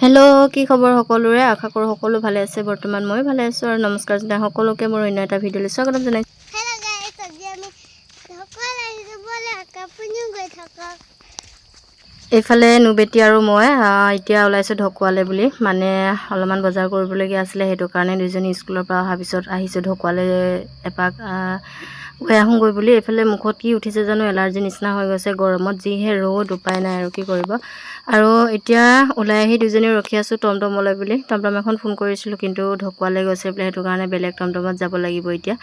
Hello' কি খবৰ সকলোৰে আশা কৰোঁ সকলো ভালে আছে বৰ্তমান মই ভালে আছোঁ আৰু নমস্কাৰ জনাই সকলোকে মোৰ অন্য এটা ভিডিঅ'লৈ স্বাগতম জনাইছোঁ হেল্ল' গাইস আজি আমি ঢকুৱা আহিছোঁ বলে আপুনিও গৈ থাকক এইফালে নুবেটি আৰু মই এতিয়া ওলাইছোঁ ঢকুৱালে বুলি মানে অলপমান বজাৰ কৰিবলগীয়া আছিলে সেইটো কাৰণে দুইজনী স্কুলৰ পৰা অহাৰ পিছত আহিছোঁ ঢকুৱালে এপাক গৈ আহোঁগৈ বুলি এইফালে মুখত কি উঠিছে জানো এলাৰ্জি নিচিনা হৈ গৈছে গৰমত যিহে ৰ'দ উপায় নাই আৰু কি কৰিব আৰু এতিয়া ওলাই আহি দুজনী ৰখি আছোঁ টমটমলৈ বুলি টমটম এখন ফোন কৰিছিলোঁ কিন্তু ঢকুৱালে গৈছে বোলে সেইটো কাৰণে বেলেগ টমটমত যাব লাগিব এতিয়া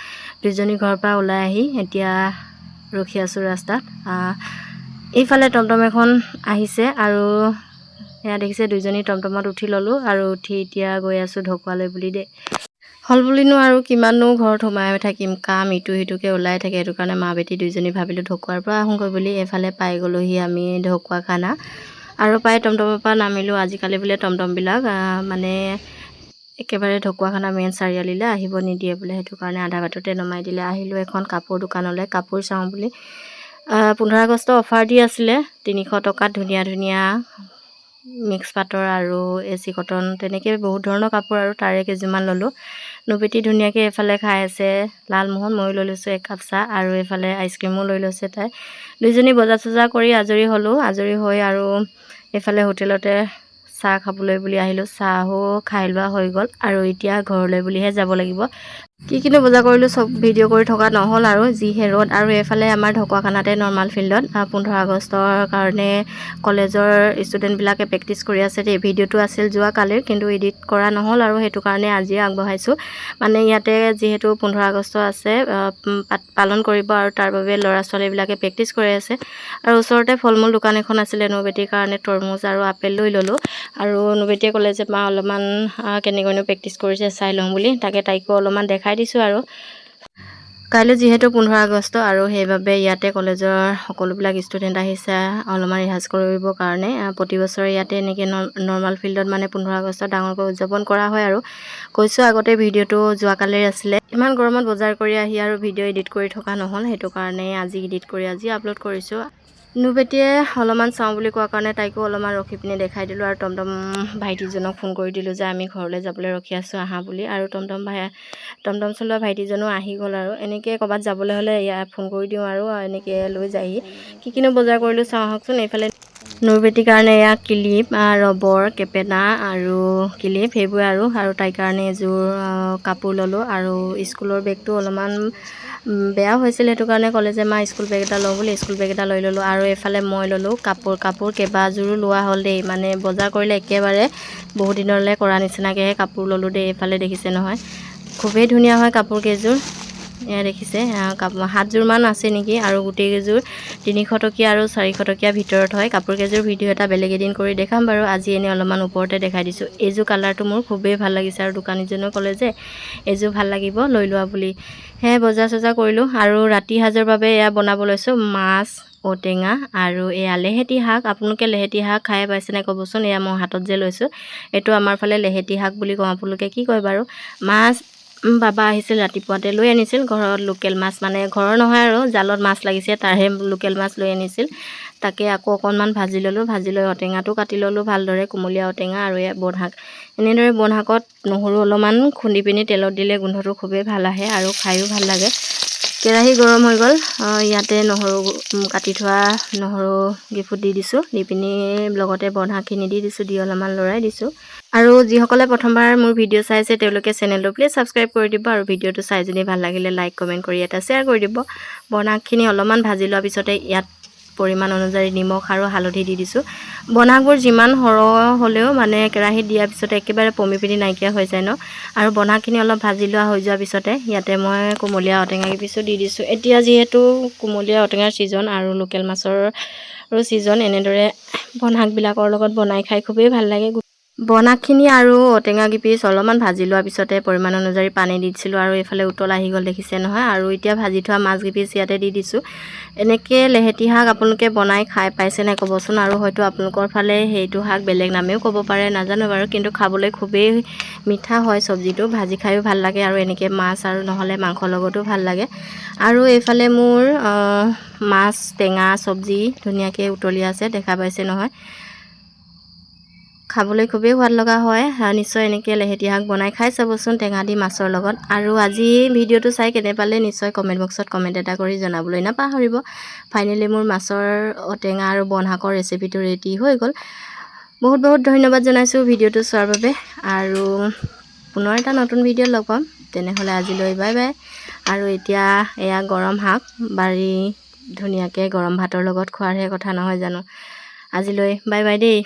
দুজনী ঘৰৰ পৰা ওলাই আহি এতিয়া ৰখি আছোঁ ৰাস্তাত এইফালে টমটম এখন আহিছে আৰু এয়া দেখিছে দুজনী টমটমত উঠি ল'লোঁ আৰু উঠি এতিয়া গৈ আছোঁ ঢকুৱালে বুলি দেই হ'ল বুলিনো আৰু কিমাননো ঘৰত সোমাই থাকিম কাম ইটো সিটোকৈ ওলাই থাকে সেইটো কাৰণে মা বেটি দুইজনী ভাবিলোঁ ঢকুৱাৰ পৰা আহোঁগৈ বুলি এইফালে পাই গ'লোহি আমি ঢকুৱাখানা আৰু পাই টমটমৰ পৰা নামিলোঁ আজিকালি বোলে টমটমবিলাক মানে একেবাৰে ঢকুৱাখানা মেইন চাৰিআলিলৈ আহিব নিদিয়ে বোলে সেইটো কাৰণে আধা বাটতে নমাই দিলে আহিলোঁ এখন কাপোৰ দোকানলৈ কাপোৰ চাওঁ বুলি 15 আগষ্ট অফাৰ দি আছিলে 300 টকাত ধুনীয়া ধুনীয়া মিক্স পাটৰ আৰু এচি কটন তেনেকৈ বহুত ধৰণৰ কাপোৰ আৰু তাৰে কেইযোৰমান ল'লোঁ নুবেটি ধুনীয়াকৈ এইফালে খাই আছে লালমোহন ময়ো লৈ লৈছোঁ একাপ চাহ আৰু এইফালে আইচক্ৰীমো লৈ লৈছে তাই দুইজনী বজাৰ চজাৰ কৰি আজৰি হ'লোঁ আজৰি হৈ আৰু এইফালে হোটেলতে চাহ খাবলৈ বুলি আহিলোঁ চাহো খাই লোৱা হৈ গ'ল আৰু এতিয়া ঘৰলৈ বুলিহে যাব লাগিব কি বজাৰ কৰিলোঁ চব ভিডিঅ' কৰি থকা নহ'ল আৰু যিহে ৰ'দ আৰু এইফালে আমাৰ ঢকুৱাখানাতে নৰ্মাল ফিল্ডত 15 আগষ্টৰ কাৰণে কলেজৰ ষ্টুডেণ্টবিলাকে প্ৰেক্টিছ কৰি আছে দেই ভিডিঅ'টো আছিল যোৱা কালিৰ কিন্তু এডিট কৰা নহ'ল আৰু সেইটো কাৰণে আজিয়ে আগবঢ়াইছোঁ মানে ইয়াতে যিহেতু 15 আগষ্ট আছে পালন কৰিব আৰু তাৰ বাবে ল'ৰা ছোৱালীবিলাকে প্ৰেক্টিছ কৰি আছে আৰু ওচৰতে ফল মূল দোকান এখন আছিলে নুবেটিৰ কাৰণে তৰমুজ আৰু আপেল লৈ ল'লোঁ আৰু নুবেটিয়ে ক'লে যে মা অলপমান কেনেকৈনো প্ৰেক্টিছ কৰিছে চাই লওঁ বুলি তাকে তাইকো অলপমান দেখাই দিছোঁ আৰু কাইলৈ যিহেতু 15 আগষ্ট আৰু সেইবাবে ইয়াতে কলেজৰ সকলোবিলাক ষ্টুডেণ্ট আহিছে অলপমান ৰিহাৰ্চ কৰিবৰ কাৰণে প্ৰতি বছৰে ইয়াতে এনেকৈ নৰ্মাল ফিল্ডত মানে 15 আগষ্ট ডাঙৰকৈ উদযাপন কৰা হয় আৰু কৈছোঁ আগতে ভিডিঅ'টো যোৱাকালিৰ আছিলে ইমান গৰমত বজাৰ কৰি আহি আৰু ভিডিঅ' এডিট কৰি থকা নহ'ল সেইটো কাৰণে আজি এডিট কৰি আজি আপলোড কৰিছোঁ নুবেটিয়ে অলপমান চাওঁ বুলি কোৱাৰ কাৰণে তাইকো অলপমান ৰখি পিনে দেখাই দিলোঁ আৰু টমটম ভাইটিজনক ফোন কৰি দিলোঁ যে আমি ঘৰলৈ যাবলৈ ৰখি আছোঁ আহা বুলি আৰু টমটম চলোৱা ভাইটিজনো আহি গ'ল আৰু এনেকৈ ক'ৰবাত যাবলৈ হ'লে ইয়াত ফোন কৰি দিওঁ আৰু এনেকৈ লৈ যায়হি কিনো বজাৰ কৰিলোঁ চাওঁ আহকচোন এইফালে নুবেটিৰ কাৰণে এয়া ক্লিপ ৰবৰ কেপেনা আৰু ক্লিপ সেইবোৰ আৰু তাইৰ কাৰণে এযোৰ কাপোৰ ল'লোঁ আৰু স্কুলৰ বেগটো অলপমান বেয়া হৈছিল সেইটো কাৰণে ক'লে যে মা স্কুল বেগ এটা লওঁ বুলি স্কুল বেগ এটা লৈ ল'লোঁ আৰু এইফালে মই ল'লোঁ কাপোৰ কেইবাযোৰো লোৱা হ'ল দেই মানে বজাৰ কৰিলে একেবাৰে বহুত দিনলৈ কৰা নিচিনাকৈহে কাপোৰ ল'লোঁ দেই এইফালে দেখিছে নহয় খুবেই ধুনীয়া হয় কাপোৰ কেইযোৰ এয়া দেখিছে 7যোৰমান আছে নেকি আৰু গোটেইকেইযোৰ 300 টকীয়া আৰু 400 টকীয়া ভিতৰত হয় কাপোৰ কেইযোৰ ভিডিঅ' এটা বেলেগ এদিন কৰি দেখাম বাৰু আজি এনেই অলপমান ওপৰতে দেখাই দিছোঁ এইযোৰ কালাৰটো মোৰ খুবেই ভাল লাগিছে আৰু দোকানীজনেও ক'লে যে এইযোৰ ভাল লাগিব লৈ লোৱা বুলি সেয়ে বজাৰ চজাৰ কৰিলোঁ আৰু ৰাতি সাজৰ বাবে এয়া বনাব লৈছোঁ মাছ ঔটেঙা আৰু এয়া লেহেতি শাক আপোনালোকে লেহেতি শাক খাই পাইছেনে ক'বচোন এয়া মই হাতত যে লৈছোঁ এইটো আমাৰ ফালে লেহেতি শাক বুলি কওঁ আপোনালোকে কি কয় বাৰু মাছ বাবা আহিছিল ৰাতিপুৱাতে লৈ আনিছিল ঘৰত লোকেল মাছ মানে ঘৰৰ নহয় আৰু জালত মাছ লাগিছে তাৰহে লোকেল মাছ লৈ আনিছিল তাকে আকৌ অকণমান ভাজি ল'লোঁ ভাজি লৈ ঔটেঙাটো কাটি ল'লোঁ ভালদৰে কুমলীয়া ঔটেঙা আৰু এয়া বনশাক এনেদৰে বনশাকত নহৰু অলপমান খুন্দি পিনি তেলত দিলে গোন্ধটো খুবেই ভাল আহে আৰু খায়ো ভাল লাগে কেৰাহী গৰম হৈ গ'ল ইয়াতে নহৰু কাটি থোৱা নহৰু গিফুট দি দিছোঁ দি পিনি লগতে বনশাকখিনি দি দিছোঁ দি অলপমান লৰাই দিছোঁ আৰু যিসকলে প্ৰথমবাৰ মোৰ ভিডিঅ' চাইছে তেওঁলোকে চেনেলটো প্লিজ ছাবস্ক্ৰাইব কৰি দিব আৰু ভিডিঅ'টো চাই যদি ভাল লাগিলে লাইক কমেণ্ট কৰি এটা শ্বেয়াৰ কৰি দিব বনশাকখিনি অলপমান ভাজি লোৱাৰ পিছতে ইয়াত পৰিমাণ অনুযায়ী নিমখ আৰু হালধি দি দিছোঁ বনশাকবোৰ যিমান সৰহ হ'লেও মানে কেৰাহীত দিয়াৰ পিছতে একেবাৰে পমি পিনি নাইকিয়া হৈ যায় ন আৰু বনশাকখিনি অলপ ভাজি লোৱা হৈ যোৱাৰ পিছতে ইয়াতে মই কুমলীয়া ঔটেঙা কেইপিচো দি দিছোঁ এতিয়া যিহেতু কুমলীয়া ঔটেঙাৰ ছিজন আৰু লোকেল মাছৰ ছিজন এনেদৰে বনশাকবিলাকৰ লগত বনাই খাই খুবেই ভাল লাগে বনশাকখিনি আৰু ঔটেঙা কেইপিচ অলপমান ভাজি লোৱাৰ পিছতে পৰিমাণ অনুযায়ী পানী দি দিছিলোঁ আৰু এইফালে উতল আহি গ'ল দেখিছে নহয় আৰু এতিয়া ভাজি থোৱা মাছ কেইপিচ ইয়াতে দি দিছোঁ এনেকৈ লেহেতি শাক আপোনালোকে বনাই খাই পাইছেনে ক'বচোন আৰু হয়তো আপোনালোকৰ ফালে সেইটো শাক বেলেগ নামেও ক'ব পাৰে নাজানো বাৰু কিন্তু খাবলৈ খুবেই মিঠা হয় চব্জিটো ভাজি খায়ো ভাল লাগে আৰু এনেকৈ মাছ আৰু নহ'লে মাংসৰ লগতো ভাল লাগে আৰু এইফালে মোৰ মাছ টেঙা চব্জি ধুনীয়াকৈ উতলি আছে দেখা পাইছে নহয় খাবলৈ খুবেই সোৱাদ লগা হয়। নিশ্চয় এনেকৈ লেহেতি শাক বনাই খাই চাবচোন টেঙা দি মাছৰ লগত। আৰু আজি ভিডিঅ'টো চাই কেনে পালে নিশ্চয় কমেণ্ট বক্সত কমেণ্ট এটা কৰি জনাবলৈ নাপাহৰিব। ফাইনেলি মোৰ মাছৰ টেঙা আৰু বন শাকৰ ৰেচিপিটো ৰেডি হৈ গ'ল। বহুত বহুত ধন্যবাদ জনাইছোঁ ভিডিঅ'টো চোৱাৰ বাবে। আৰু পুনৰ এটা নতুন ভিডিঅ'ত লগ পাম। তেনেহ'লে আজিলৈ বাই বাই। আৰু এতিয়া এয়া গৰম শাক বাৰী ধুনীয়াকৈ গৰম ভাতৰ লগত খোৱাৰহে কথা নহয় জানো। আজিলৈ বাই বাই দেই।